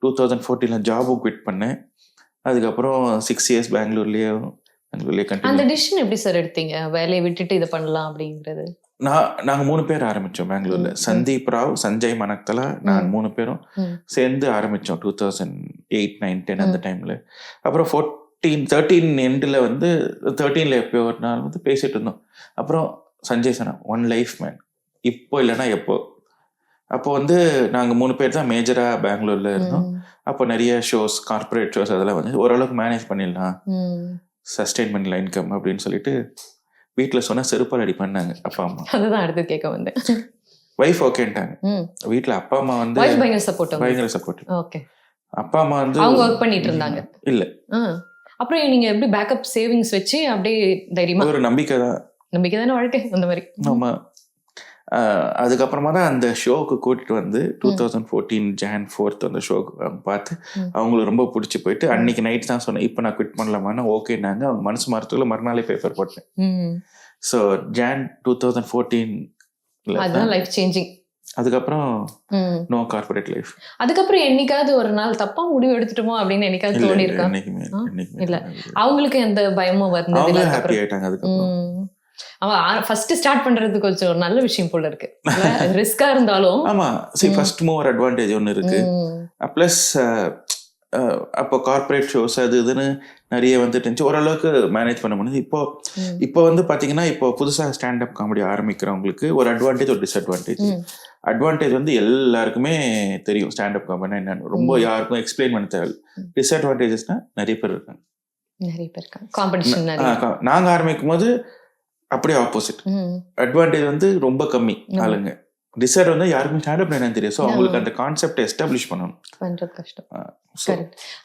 2014 ஜாபும் குவிட் பண்ணேன். அதுக்கப்புறம் 6 years பெங்களூர்லயே கண்டினியூ. அந்த டிசிஷன் எப்படி சார் எடுத்தீங்க, வேலையை விட்டுட்டு இதை பண்ணலாம் அப்படிங்கிறது? நாங்க 3 பேர் ஆரம்பிச்சோம் பெங்களூர்ல. சந்தீப் ராவ், சஞ்சய் மனக்தலா, நான் 3 பேரும் சேர்ந்து ஆரம்பிச்சோம் 2008, 9, 10 அந்த டைம்ல. அப்புறம் 13 எண்டில் வந்து 13ல் எப்போ ஒரு நாள் வந்து பேசிட்டு இருந்தோம். அப்புறம் சஞ்சய் சொன்னா ஒன் லைஃப் மேன், இப்போ இல்லைன்னா எப்போ. அப்போ வந்து நாங்கள் 3 பேர் தான் மேஜராக பெங்களூரில் இருந்தோம். அப்போ நிறைய ஷோஸ், கார்பரேட் ஷோஸ் அதெல்லாம் வந்து ஓரளவுக்கு மேனேஜ் பண்ணிடலாம், சஸ்டெயின் பண்ணலாம் இன்கம் அப்படின்னு சொல்லிட்டு வீட்டில் சொன்னால் செருப்பால் அடி பண்ணாங்க அப்பா அம்மா. அதுதான் அடுத்து கேட்க வந்தேன். வைஃப் ஓகேன்ட்டாங்க. வீட்டில் அப்பா அம்மா வந்து பயங்கர சப்போர்ட். ஓகே. அப்பா அம்மா வந்து அவங்க ஒர்க் பண்ணிட்டு இருந்தாங்க. இல்லை. அப்புறம் நீங்க எப்படி பேக்கப் சேவிங்ஸ் வச்சு அப்படியே தைரியமா? ஒரு நம்பிக்கை தானே வாழ்க்கை அந்த மாதிரி. ஆமா. அதுக்கப்புறமா தான் அந்த ஷோவுக்கு கூட்டிட்டு வந்து 2014 Jan 4th அந்த ஷோக்கு பார்த்து அவங்களுக்கு ரொம்ப பிடிச்சி போயிட்டு அன்னைக்கு நைட் தான் சொன்னேன், இப்போ நான் குவிட் பண்ணலாமான்னா ஓகேனாங்க. அவங்க மனசு மாறத்துக்குள்ள மறுநாளே பேப்பர் போட்டேன். ஸோ Jan 2014 அதுதான் லைஃப் சேஞ்சிங். அதுக்கப்புறம் நோ கார்பரேட் லைஃப். அதுக்கப்புறம் என்னைக்காவது ஒரு நாள் தப்பா முடிவு எடுத்துட்டோமோ அப்படின்னு என்னைக்காவது தோணி இருக்கா? இல்ல, அவங்களுக்கு எந்த பயமும் வந்தது. ஹாப்பி ஆயிட்டாங்க. அதுக்கப்புறம் அவன் ஃபர்ஸ்ட் ஸ்டார்ட் பண்றது கொஞ்சம் ஒரு நல்ல விஷயம் போல இருக்கு. ரிஸ்கா இருந்தாலும் ஆமா, see ஃபர்ஸ்ட் மூவர் அட்வான்டேஜ் ஒன்று இருக்கு. ப்ளஸ் அப்போ கார்பரேட் ஷோஸ் அது இதுன்னு நிறைய வந்துட்டு இருந்துச்சு, ஓரளவுக்கு மேனேஜ் பண்ண முடியுது. இப்போ வந்து பார்த்தீங்கன்னா இப்போ புதுசாக ஸ்டாண்டப் காமெடி ஆரம்பிக்கிறவங்களுக்கு ஒரு அட்வான்டேஜ் ஒரு டிஸ்அட்வான்டேஜ். அட்வான்டேஜ் வந்து எல்லாருக்குமே தெரியும் ஸ்டாண்டப் காமெடினா என்னன்னு, ரொம்ப யாருக்கும் எக்ஸ்பிளைன் பண்ண தேவை. டிஸ்அட்வான்டேஜஸ்னா நிறைய பேர் இருக்காங்க. காம்படிஷன் நாங்கள் ஆரம்பிக்கும் போது அப்படியே ஆப்போசிட். அட்வான்டேஜ் வந்து ரொம்ப கம்மி ஆளுங்க, டிசைட் வந்து யாருக்கும் ஸ்டாண்டப் என்னன்னு தெரியும். ஸோ அவங்களுக்கு அந்த கான்செப்ட் எஸ்டாப்ளிஷ் பண்ணணும், பண்றது கஷ்டம்.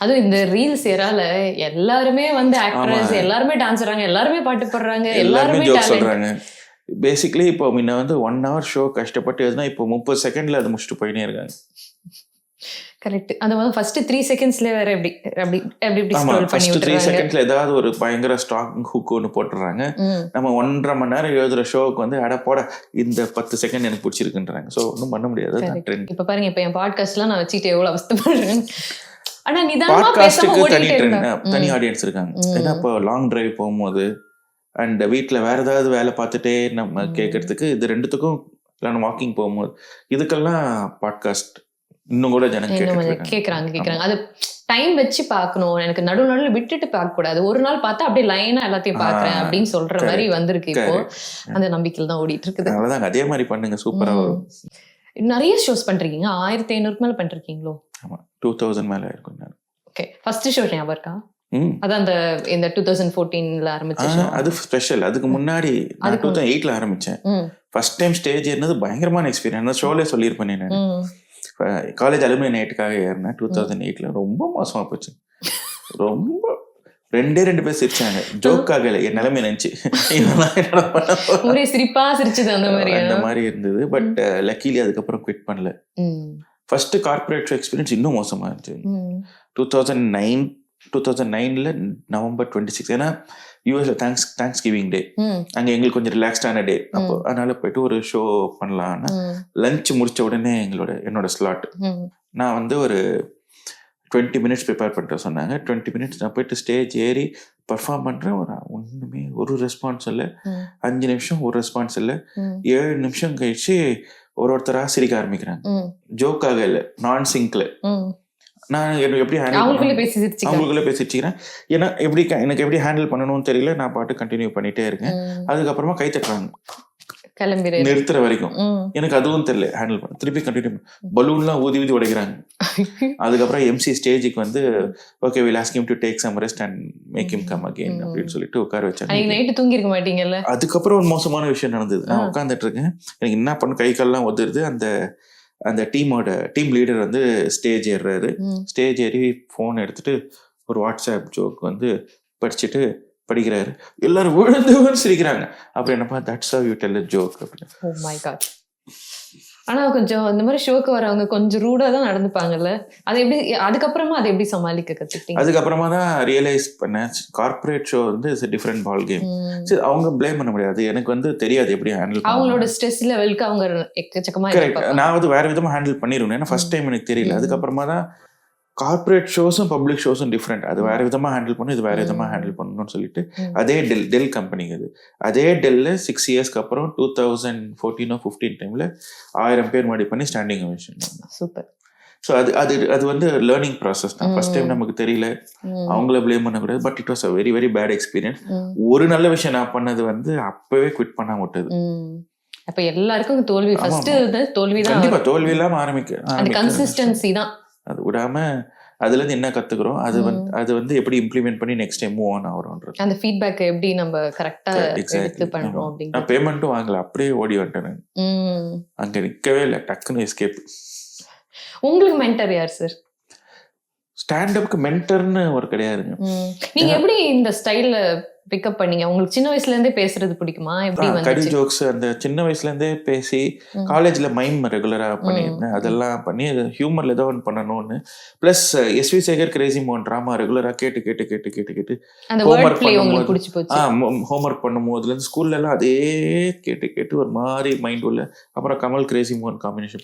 அதுவும் இந்த ரீல்ஸ் ஏரால எல்லாருமே வந்து ஆக்டர்ஸ், எல்லாருமே டான்ஸராங்க, எல்லாருமே பாட்டு பாடுறாங்க, எல்லாருமே ஜோக் சொல்றாங்க. பேசிக்கலி இப்போ முன்ன வந்து 1 hour ஷோ கஷ்டப்பட்டு எதுனா இப்போ 30 செகண்ட்ல அதை முடிச்சுட்டு போயினே இருக்காங்க. கரெக்ட். அந்த மாதிரி ஃபர்ஸ்ட் 3 செகண்ட்ஸ்ல வேற எப்படி ஸ்க்ரோல் பண்ணி விட்டுறாங்க. 3 செகண்ட்ஸ்ல ஏதாவது ஒரு பயங்கர ஸ்டாக் ஹுக் ஒன்னு போட்டுறாங்க. நம்ம 1.5 மணி நேரம் எழுதுற ஷோக்கு வந்து அட போட இந்த 10 செகண்ட் எனக்கு பிடிச்சிருக்குன்றாங்க. ஸோ ஒன்றும் பண்ண முடியாது. இப்போ பாருங்க, இப்போ என் பாட்காஸ்ட்லாம் நான் வச்சுட்டு எவ்வளவு அவஸ்தைப்படுறேன். ஆனா நிதானமா பாட்காஸ்டுக்கு தனி ஆடியன்ஸ் இருக்காங்க. ஏன்னா இப்போ லாங் டிரைவ் போகும்போது அண்ட் வீட்டில் வேற ஏதாவது வேலை பார்த்துட்டே நம்ம கேட்கறதுக்கு, இது ரெண்டுத்துக்கும் வாக்கிங் போகும்போது இதுக்கெல்லாம் பாட்காஸ்ட் இன்னும் கூட ஜனங்க கேக்குறாங்க. அது டைம் வச்சு பார்க்கணும், எனக்கு நடுவில் விட்டுட்டு பார்க்க கூடாது. ஒரு நாள் பார்த்தா அப்படியே லைனா எல்லாத்தையும் பாக்குறேன் அப்படின்னு சொல்ற மாதிரி வந்திருக்கு. இப்போ அந்த நம்பிக்கையில் தான் ஓடிட்டு இருக்குது. அவ்வளவுதான், அதே மாதிரி பண்ணுங்க, சூப்பரா வரும். நிறைய ஷோஸ் பண்றீங்க, 1500 மேல பண்றீங்களோ? ஆமா, 2000 மேல இருக்கும். ஓகே, ஃபர்ஸ்ட் ஷோ ஞாபகம் இருக்கா? அதான் இந்த 2014ல ஆரம்பிச்சேன். அது ஸ்பெஷல். அதுக்கு முன்னாடி 2008ல ஆரம்பிச்சேன். ஃபர்ஸ்ட் டைம் ஸ்டேஜ் ஏறினது பயங்கரமான எக்ஸ்பீரியன்ஸ். ஷோலே சொல்லியிருப்பேன் நான். காலேஜ் அலுமினி நைட்டுக்காக ஏறினேன் 2008ல. ரொம்ப மோசமா போச்சு. ரொம்ப 2 பேர் சிரிச்சாங்க. ஜோக்காக இல்லை, என் நிலைமை நினைச்சு ஒரே சிரிப்பா சிரிச்சது அந்த மாதிரி இருந்தது. பட் லக்கிலி அதுக்கப்புறம் குவிட் பண்ணல. ஃபர்ஸ்ட் கார்பரேட் எக்ஸ்பீரியன்ஸ் இன்னும் மோசமா இருந்துச்சு. 2009ல November 26. ஏன்னா யூஎஸ்ல தேங்க்ஸ் கிவிங் டே, அங்க எங்களுக்கு கொஞ்சம் ரிலாக்ஸ்டான டே. அப்போ அதனால போயிட்டு ஒரு ஷோ பண்ணலாம்னா லஞ்ச் முடிச்ச உடனே என்னோட ஸ்லாட். நான் வந்து ஒரு 20 minutes ப்ரிப்பேர் பண்ணிட்டு சொன்னாங்க. 20 minutes நான் போயிட்டு ஸ்டேஜ் ஏறி பர்ஃபார்ம் பண்றேன். ஒண்ணுமே ஒரு ரெஸ்பான்ஸ் இல்லை. 5 நிமிஷம் ஒரு ரெஸ்பான்ஸ் இல்லை. 7 நிமிஷம் கழிச்சு ஒருத்தரா சிரிக்க ஆரம்பிக்கிறாங்க. ஜோக்காக இல்லை, நான் சிங்க்ல. நான் எப்படி அவங்களுக்குள்ளே பேசி வச்சுக்கிறேன். ஏன்னா எனக்கு எப்படி ஹேண்டில் பண்ணணும்னு தெரியல. நான் பாட்டு கண்டினியூ பண்ணிட்டே இருக்கேன். அதுக்கப்புறமா கை தட்டுறாங்க நிறுத்துற வரைக்கும். எனக்கு அதுவும் தெரியல ஹேண்டில் பண்ண. திருப்பி கண்டினியூ பலூன்லாம் ஊதி உடைக்கிறாங்க. அதுக்கப்புறம் எம்சி ஸ்டேஜுக்கு வந்து okay will ask him to take some rest and make him come again அப்படின்னு சொல்லிட்டு உட்கார வச்சாங்க. நைட்டு தூங்கி இருக்க மாட்டீங்கல்ல? அதுக்கப்புறம் ஒரு மோசமான விஷயம் நடந்தது. நான் உட்காந்துட்டு இருக்கேன், எனக்கு என்ன பண்ண கை கால்லாம் ஒதுருது. அந்த டீம் லீடர் வந்து ஸ்டேஜ் ஏறுறாரு. ஸ்டேஜ் ஏறி ஃபோன் எடுத்துட்டு ஒரு வாட்ஸ்அப் ஜோக் வந்து படிச்சுட்டு படிக்கிறாரு. எல்லாரும் விழுந்து சிரிக்கிறாங்க. அப்படி என்னப்பா that's how you tell a joke அப்படின்னு. Oh my god. ஆனா கொஞ்சம் இந்த மாதிரி ஷோக்கு வரவங்க கொஞ்சம் ரூடா தான் நடந்துப்பாங்கல்ல. அது எப்படி அதுக்கப்புறமா அதை எப்படி சமாளிக்க கத்துக்கிட்டீங்க? அதுக்கப்புறமா தான் ரியலைஸ் பண்ணேன், கார்பரேட் ஷோ வந்து it's a different ball game. சரி, அவங்க ப்ளேம் பண்ண முடியாது. எனக்கு வந்து தெரியாது எப்படி ஹேண்டில் பண்ண. அவங்களோட ஸ்ட்ரெஸ் லெவலுக்கு அவங்க எக்கச்சக்கமா கரெக்ட். நான் வந்து வேற விதமா ஹேண்டில் பண்ணிருவேன். ஏன்னா ஃபர்ஸ்ட் டைம் எனக்கு தெரியல. அதுக்கப்புறமா தான் கார்பரேட் ஷோஸும் பப்ளிக் ஷோஸும் டிஃப்ரெண்ட். அது வேற விதமா ஹேண்டில் பண்ணும், இது வேற விதமா ஹேண்டில் பண்ணணும்னு சொல்லிட்டு அதே டெல் கம்பெனிங்க அது. அதே டெல்ல 6 இயர்ஸ்க்கு அப்புறம் 2014 or 15 டைம்ல 1000 பேர் மாடி பண்ணி ஸ்டாண்டிங் ஓவேஷன். சூப்பர். ஸோ அது அது அது வந்து லேர்னிங் ப்ராசஸ் தான். ஃபர்ஸ்ட் டைம் நமக்கு தெரியல, அவங்கள ப்ளேம் பண்ணக்கூடாது. But it was a very very bad experience. ஒரு நல்ல விஷயம் நான் பண்ணது வந்து அப்பவே குவிட் பண்ண விட்டது. அப்ப எல்லாருக்கும் தோல்வி ஃபர்ஸ்ட் தோல்வி தான். கண்டிப்பா தோல்வி இல்லாம ஆரம்பிக்க அந்த கன்சிஸ்டன்சி தான். அது விடாம அதுல இருந்து என்ன கத்துக்கிறோம், அது வந்து எப்படி இம்ப்ளிமெண்ட் பண்ணி நெக்ஸ்ட் டைம் மூவ் ஆன் ஆகிறோம்ன்றது. அந்த ஃபீட்பேக் எப்படி நம்ம கரெக்டா எடுத்து பண்றோம் அப்படிங்க. நான் பேமெண்ட்டும் வாங்கல, அப்படியே ஓடி வந்துட்டேன். அங்க நிக்கவே இல்லை, டக்குன்னு எஸ்கேப். உங்களுக்கு மென்டர் யார் சார்? ஸ்டாண்டப்க்கு மென்டர்னு ஒரு கிடையாதுங்க. நீங்க எப்படி இந்த ஸ்டைல்ல பிக்கப் பண்ணீங்க? உங்களுக்கு சின்ன வயசுல இருந்தே பேசுறது பிடிக்குமா? எப்படி கடி ஜோக்ஸ் அந்த சின்ன வயசுல இருந்தே பேசி காலேஜ்ல மைம் ரெகுலரா பண்ணியிருந்தேன். அதெல்லாம் பண்ணி ஹியூமர்ல ஏதோ ஒன்று பண்ணணும்னு. பிளஸ் எஸ்வி சேகர் கிரேசி மோகன் டிராமா ரெகுலரா கேட்டு கேட்டு கேட்டு கேட்டு கேட்டு ஹோம்ஒர்க் பண்ணும்போதுல இருந்து ஸ்கூல்ல எல்லாம் அதே கேட்டு கேட்டு ஒரு மாதிரி மைண்ட் உள்ள. அப்புறம் கமல் கிரேசி மோகன் காம்பினேஷன்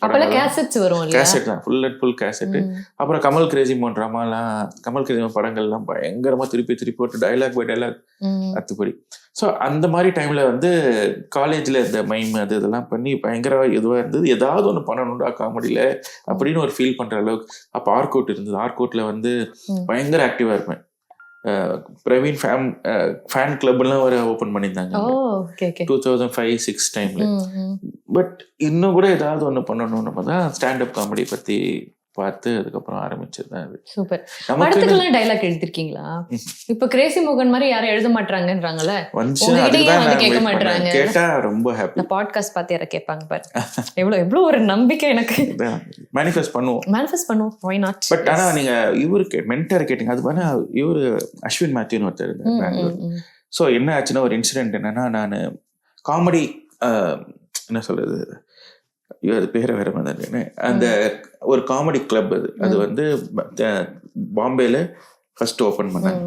கேசட் தான், ஃபுல் அண்ட் ஃபுல் கேசட். அப்புறம் கமல் கிரேசி மோகன் டிராமாலாம், கமல் கிரேசி மோகன் படங்கள்லாம் பயங்கரமா திருப்பி திருப்பி போட்டு டைலாக் பை டைலாக் அத்துப்படி. ஸோ அந்த மாதிரி டைம்ல வந்து காலேஜ்ல இந்த மைம் அது இதெல்லாம் பண்ணி பயங்கர இதுவாக இருந்தது. ஏதாவது ஒன்று பண்ணணும்டா காமெடியில அப்படின்னு ஒரு ஃபீல் பண்ற அளவுக்கு. அப்போ ஆர்கோட் இருந்தது. ஆர்கோட்ல வந்து பயங்கர ஆக்டிவா இருப்பேன். பிரவீன் ஃபேன் கிளப்லாம் ஒரு ஓப்பன் பண்ணியிருந்தாங்க 2005-06 டைம்ல. பட் இன்னும் கூட ஏதாவது ஒன்று பண்ணணும்னு தான் ஸ்டாண்டப் காமெடி பத்தி பார்த்து அதுக்கப்புறம் ஆரம்பிச்சதுதான் அது. சூப்பர். படத்துக்குலாம் டைலாக் எழுதிருக்கீங்களா? இப்ப கிரேசி மோகன் மாதிரி யாரும் எழுத மாட்டாங்கன்றாங்கல்ல, கேட்க மாட்டாங்க. கேட்டா ரொம்ப ஹாப்பி. பாட்காஸ்ட் பார்த்து யாரை கேட்பாங்க பாரு. எவ்வளவு ஒரு நம்பிக்கை எனக்கு. மேனிஃபெஸ்ட் பண்ணுவோம். why not? பட் ஆனா நீங்க இவருக்கு மென்டர் கேட்டீங்க, அது பண்ண இவரு அஸ்வின் மேத்யூன்னு ஒருத்தர் இருந்தார் பெங்களூர். ஸோ என்ன ஆச்சுன்னா ஒரு இன்சிடென்ட் என்னன்னா, நான் காமெடி என்ன சொல்றது, அது பேரை வேற மாதிரி, அந்த ஒரு காமெடி கிளப் அது வந்து பாம்பேல ஃபர்ஸ்ட் ஓப்பன் பண்ணாங்க.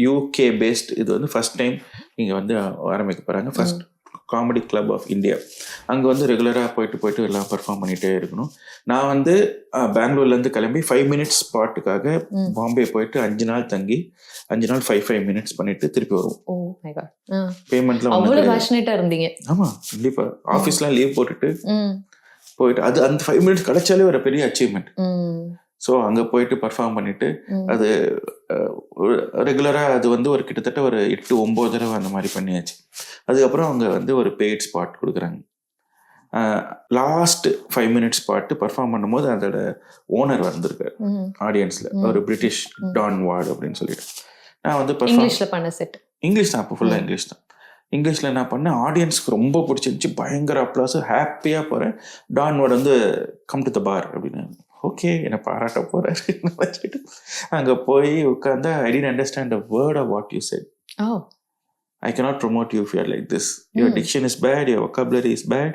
UK based. இது வந்து ஃபர்ஸ்ட் டைம் இங்கே வந்து ஆரம்பிக்க போகிறாங்க. First comedy club of India. அங்கே வந்து ரெகுலராக போயிட்டு எல்லாம் பெர்ஃபார்ம் பண்ணிகிட்டே இருக்கணும். நான் வந்து பெங்களூர்லேருந்து கிளம்பி 5 மினிட்ஸ் ஸ்பாட்டுக்காக பாம்பே போயிட்டு 5 நாள் தங்கி 5 நாள் 5 மினிட்ஸ் பண்ணிட்டு திருப்பி வருவோம். பேமெண்ட்லாம் இருந்தீங்க? ஆமாம், கண்டிப்பாக. ஆஃபீஸ்லாம் லீவ் போட்டுட்டு போயிட்டு அது அந்த 5 மினிட்ஸ் கிடைச்சாலே ஒரு பெரிய அச்சீவ்மெண்ட். ஸோ அங்கே போயிட்டு பர்ஃபார்ம் பண்ணிட்டு அது ரெகுலராக அது வந்து ஒரு கிட்டத்தட்ட ஒரு 8-9 தடவை அந்த மாதிரி பண்ணியாச்சு. அதுக்கப்புறம் அவங்க வந்து ஒரு பெய்ட் ஸ்பாட் கொடுக்குறாங்க. லாஸ்ட் 5 மினிட்ஸ் ஸ்பாட்டு பர்ஃபார்ம் பண்ணும்போது அதோட ஓனர் வந்திருக்காரு ஆடியன்ஸில், ஒரு பிரிட்டிஷ் டான் வார்டு அப்படின்னு சொல்லிட்டு. நான் வந்து இங்கிலீஷ் தான், அப்போ ஃபுல்லாக இங்கிலீஷ் தான். இங்கிலீஷில் நான் பண்ணேன். ஆடியன்ஸ்க்கு ரொம்ப பிடிச்சிருந்துச்சி, பயங்கர அப்ளாஸ், ஹாப்பியாக போகிறேன். டான் வார்டு வந்து கம் டு த பார் அப்படின்னு. ஓகே, என்னை பாராட்ட போகிறாரு வச்சுட்டு அங்கே போய் உட்காந்து I didn't understand a word of what you said. I cannot promote you if you are like this. Your diction is bad, your vocabulary is bad,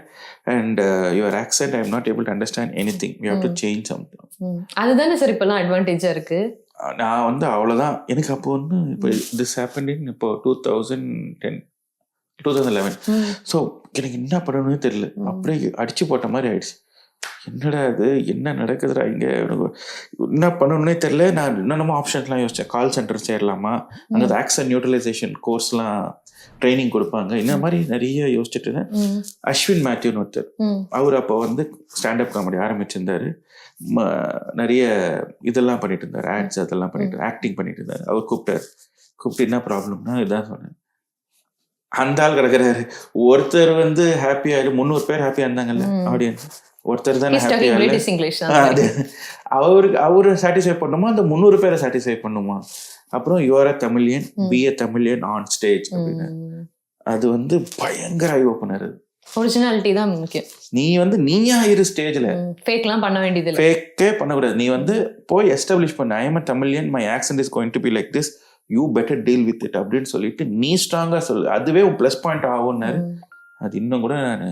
and your accent, I am not able to understand anything. You have to change something. அதுதானே சார் இப்போலாம் அட்வான்டேஜாக இருக்குது. நான் வந்து அவ்வளோதான். எனக்கு அப்போ வந்து இப்போ திஸ் ஹேப்பன் இன் இப்போ 2011. ஸோ எனக்கு என்ன பண்ணணும்னு தெரியல. அப்படியே அடிச்சு போட்ட மாதிரி ஆயிடுச்சு. என்னடா இது, என்ன நடக்குதுடா இங்கே, என்ன பண்ணணும்னே தெரியல. நான் என்னென்னமோ ஆப்ஷன்ஸ்லாம் யோசித்தேன். கால் சென்டர் சேரலாமா, அங்கே ஆக்சன் நியூட்ரலைசேஷன் கோர்ஸ்லாம் ட்ரைனிங் கொடுப்பாங்க, இந்த மாதிரி நிறைய யோசிச்சுட்டு இருந்தேன். அஸ்வின் மேத்யூன்னு ஒருத்தர், அவர் அப்போ வந்து ஸ்டாண்டப் காமெடி ஆரம்பிச்சிருந்தாரு. நிறைய இதெல்லாம் பண்ணிட்டு இருந்தார், ஆட்ஸ் அதெல்லாம் பண்ணிட்டு, ஆக்டிங் பண்ணிட்டு இருந்தார். அவர் கூப்பிட்டு என்ன ப்ராப்ளம்னா இதான் சொன்னேன். அந்த ஆள் கிடக்குறாரு. ஒருத்தர் வந்து ஹாப்பியா 300 பேர் ஹாப்பியா இருந்தாங்கல்ல ஆடியன்ஸ், ஒருத்தர் தானே ஹாப்பியா. அவரு சாட்டிஸ்ஃபை பண்ணுமா, அந்த 300 பேரை சாட்டிஸ்ஃபை பண்ணுமா? அப்புறம் you are a Tamilian, be a Tamilian on stage அப்படின்னு. அது வந்து பயங்கர ஐ ஓப்பனர். ஒரிஜினாலிட்டி தான் முக்கியம். நீ வந்து நீயா இரு ஸ்டேஜ்ல, ஃபேக்லாம் பண்ண வேண்டியது இல்லை, ஃபேக்கே பண்ணக்கூடாது. நீ வந்து போய் எஸ்டாப்ளிஷ் பண்ண, I am a Tamilian, my accent is going to be like this, you better deal with it அப்படின்னு சொல்லிட்டு நீ ஸ்ட்ராங்கா சொல்லு. அதுவே உன் பிளஸ் பாயிண்ட் ஆகும்னாரு. அது இன்னும் கூட நான்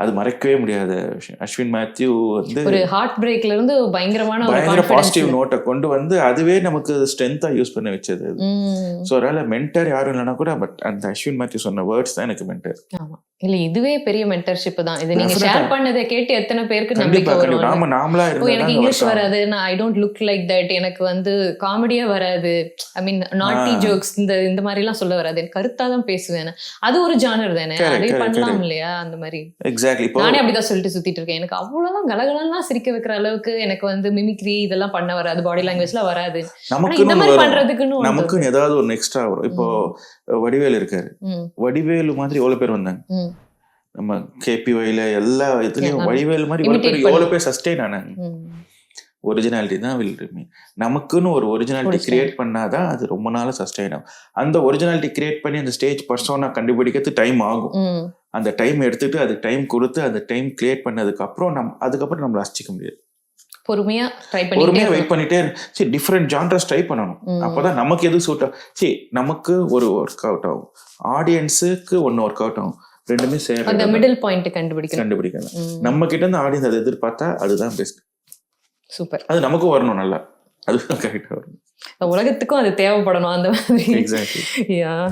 அது மறக்கவே முடியாத விஷயம். அஸ்வின் மேத்யூ வந்து ஒரு ஹார்ட் பிரேக்ல இருந்து பயங்கர பாசிட்டிவ் நோட்டை கொண்டு வந்து அதுவே நமக்கு ஸ்ட்ரென்த்தா யூஸ் பண்ண வச்சது. ஸோ அதனால மென்டர் யாரும் இல்லைன்னா கூட, பட் அந்த அஸ்வின் மேத்யூ சொன்ன வேர்ட்ஸ் தான் எனக்கு மென்டர். இல்ல இதுவே பெரிய மென்டர்ஷிப் தான். இது நீங்க ஷேர் பண்ணதை கேட்டு எத்தனை பேருக்கு நம்பிக்கை வரும். நாமளா எனக்கு இங்கிலீஷ் வராது, நான் I don't look like that, எனக்கு வந்து காமெடியா வராது, ஐ மீன் நாட்டி ஜோக்ஸ் இந்த மாதிரி எல்லாம் சொல்ல வராது, எனக்கு கருத்தா தான் பேசுவேன். அது ஒரு ஜானர் தானே, அதே பண்ணலாம் இல்லையா? அந்த மாதிரி எக்ஸாக்ட்லி. இப்போ நானே அப்படிதான் சொல்லிட்டு சுத்திட்டு இருக்கேன். எனக்கு அவ்வளவுதான் கலகலலாம் சிரிக்க வைக்கிற அளவுக்கு எனக்கு வந்து மிமிக்ரி இதெல்லாம் பண்ண வராது, பாடி லாங்குவேஜ்ல வராது. ஆனா இந்த நமக்குன்னு மாதிரி வரும். பண்றதுக்குன்னு ஒண்ணு நமக்குன்னு ஏதாவது ஒன்று எக்ஸ்ட்ரா வரும். இப்போ வடிவேலு இருக்காரு, ம், வடிவேலு மாதிரி எவ்வளவு பேர் வந்தாங்க. ம், நம்ம கேபிஒய்ல எல்லா இதுலயும் Yeah. வடிவேலு மாதிரி எவ்வளவு பேர் Imitate எவ்வளவு பேர் சஸ்டெயின் ஆனாங்க. ம். ஒரிஜினாலிட்டி தான் வில் ரிமைன். நமக்குன்னு ஒரு ஒரிஜினாலிட்டி ஒரு கிரியேட் பண்ணாதான் அது ரொம்ப நாள் சஸ்டெயின் ஆகும். அந்த ஒரிஜினாலிட்டி கிரியேட் பண்ணி அந்த ஸ்டேஜ் பர்சோனா கண்டுபிடிக்கிறது டைம் ஆகும். ம். அந்த டைம் எடுத்துட்டு அதுக்கு டைம் கொடுத்து அந்த டைம் கிரியேட் பண்ணதுக்கு அப்புறம் அதுக்கப்புறம் நம்மள அசிக்க முடியாது. பொறுமையா ட்ரை பொறுமையா பண்ணிட்டே வெயிட் பண்ணிட்டே சரி டிஃப்ரெண்ட் ஜான்ரஸ் ட்ரை பண்ணணும். ம். அப்பதான் நமக்கு எது சூட் ஆகும். சரி நமக்கு ஒரு ஒர்க் அவுட் ஆகும், ஆடியன்ஸுக்கு ஒன்னு ஒர்க் அவுட் ஆகும், ரெண்டுமே அந்த சேர மிடில் பாயிண்ட் கண்டுபிடிக்கணும். கண்டுபிடிக்கலாம். ம். நம்ம கிட்ட இருந்து ஆடியன்ஸ் அதை எதிர்பார்த்தா அதுதான் பெஸ்ட். சூப்பர். அது நமக்கும் வரணும் நல்லா, அதுதான் கரெக்டா வரும். உலகத்துக்கும் அது தேவைப்படணும் அந்த மாதிரி. எக்ஸாக்ட்லி. Yeah.